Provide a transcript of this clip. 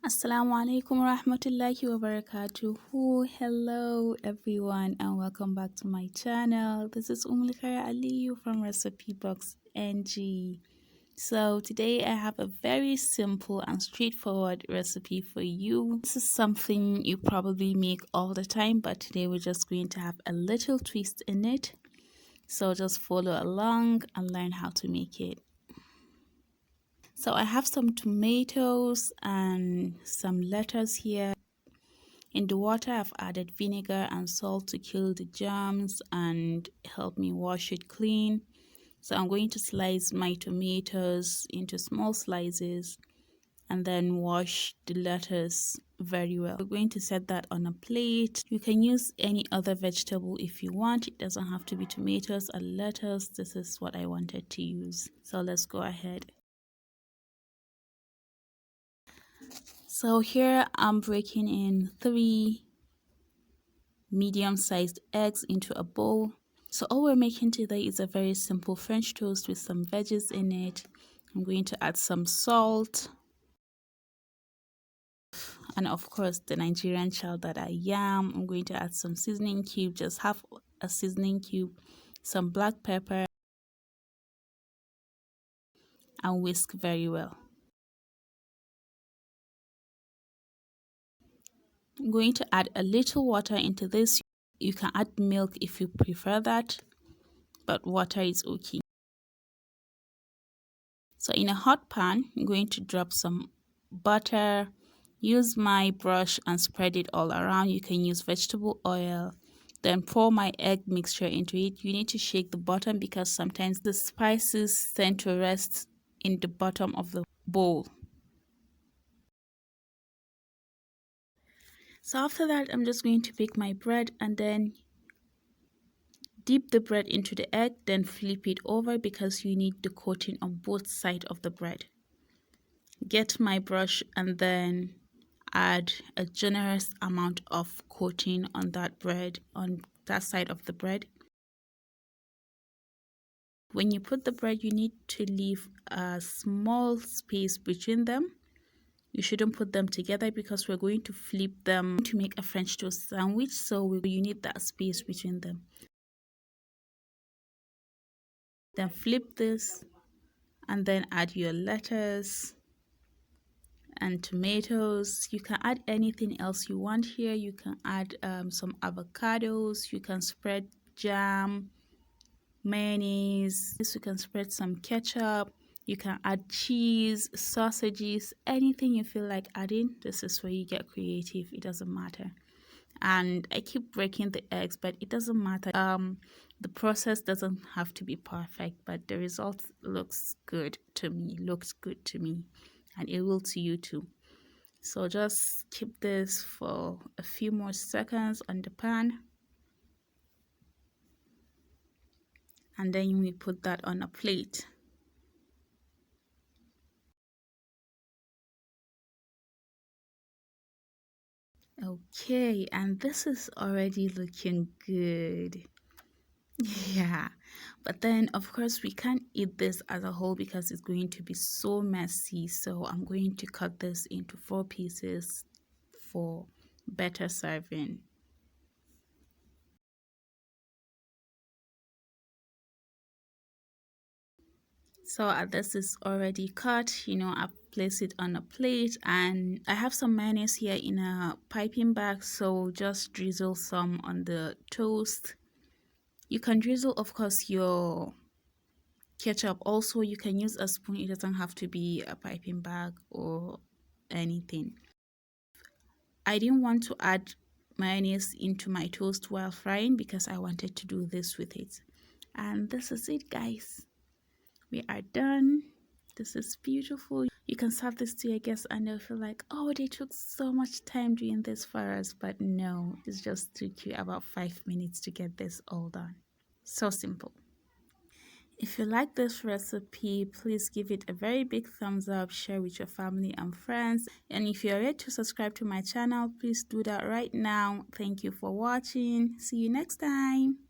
Assalamu alaikum rahmatullahi wa barakatuhu. Hello everyone and welcome back to my channel. This is Khaira Aliyu from Recipe Box NG. So today I have a very simple and straightforward recipe for you. This is something you probably make all the time, but today we're just going to have a little twist in it. So just follow along and learn how to make it. So I have some tomatoes and some lettuce here. In the water, I've added vinegar and salt to kill the germs and help me wash it clean. So I'm going to slice my tomatoes into small slices and then wash the lettuce very well. We're going to set that on a plate. You can use any other vegetable if you want. It doesn't have to be tomatoes and lettuce. This is what I wanted to use. So let's go ahead. So here I'm breaking in 3 medium-sized eggs into a bowl. So all we're making today is a very simple French toast with some veggies in it. I'm going to add some salt. And of course, the Nigerian child that I am, I'm going to add some seasoning cube, just half a seasoning cube, some black pepper, and whisk very well. I'm going to add a little water into this. You can add milk if you prefer that, but water is okay. So in a hot pan, I'm going to drop some butter. Use my brush and spread it all around. You can use vegetable oil. Then pour my egg mixture into it. You need to shake the bottom because sometimes the spices tend to rest in the bottom of the bowl. So after that, I'm just going to pick my bread and then dip the bread into the egg, then flip it over because you need the coating on both sides of the bread. Get my brush and then add a generous amount of coating on that bread, on that side of the bread. When you put the bread, you need to leave a small space between them. You shouldn't put them together because we're going to flip them to make a French toast sandwich, so you need that space between them. Then flip this and then add your lettuce and tomatoes. You can add anything else you want here. You can add some avocados. You can spread jam, mayonnaise. You can spread some ketchup. You can add cheese, sausages, anything you feel like adding. This is where you get creative. It doesn't matter. And I keep breaking the eggs, but it doesn't matter. The process doesn't have to be perfect, but the result looks good to me. And it will to you too. So just keep this for a few more seconds on the pan, and then we put that on a plate. Okay, and this is already looking good. Yeah, but then of course we can't eat this as a whole because it's going to be so messy. So I'm going to cut this into 4 pieces for better serving. So this is already cut, I place it on a plate, and I have some mayonnaise here in a piping bag, so just drizzle some on the toast. You can drizzle, of course, your ketchup also. You can use a spoon. It doesn't have to be a piping bag or anything. I didn't want to add mayonnaise into my toast while frying because I wanted to do this with it. And this is it, guys. We are done. This is beautiful. You can serve this to your guests and they'll feel like, oh, they took so much time doing this for us. But no, it just took you about 5 minutes to get this all done. So simple. If you like this recipe, please give it a very big thumbs up, share with your family and friends. And if you're yet to subscribe to my channel, please do that right now. Thank you for watching. See you next time.